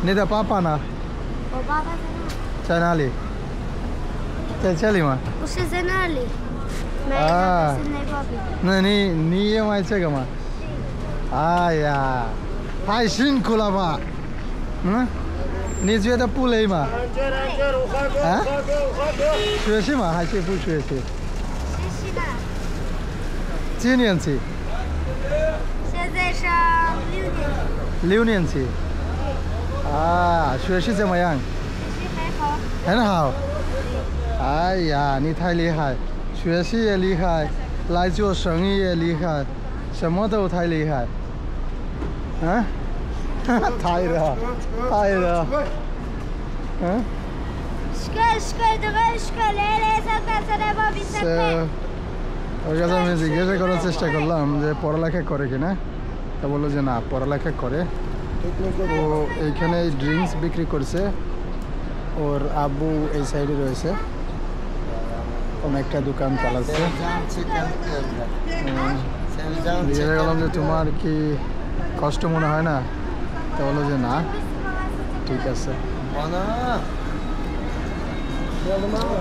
Ni da papa na. O baba C'è Ali. C'è lì ma. Usse Zenali. Ah. Ma Ni ye mai ce ma. Aya. Hai sincula ba. Ni je da pulei ma. Ha? Shuo shi ma hai shi bu shuo shi. 几年级？现在上6年级。啊，学习怎么样？学习还好。很好。哎呀，你太厉害，学习也厉害，来做生意也厉害，什么都太厉害。嗯？太了，太了。嗯？ওর কাছে আমি জিজ্ঞাসা করার চেষ্টা করলাম যে পড়ালেখা করে কিনা, তা বললো যে না পড়ালেখা করে। ও এইখানে ড্রিঙ্কস বিক্রি করছে, ওর আব্বু এই সাইডে রয়েছে, অনেকটা দোকান চালাচ্ছে। জিজ্ঞাসা করলাম যে তোমার কি কষ্ট মনে হয় না, তা বললো যে না ঠিক আছে।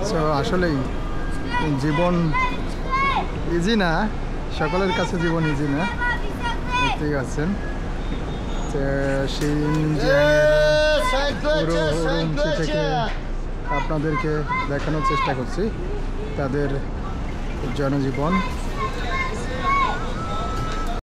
তো আসলেই জীবন ইজি না, সকলের কাছে জীবন ইজি না, ঠিক আছেন। থেকে আপনাদেরকে দেখানোর চেষ্টা করছি তাদের জনজীবন।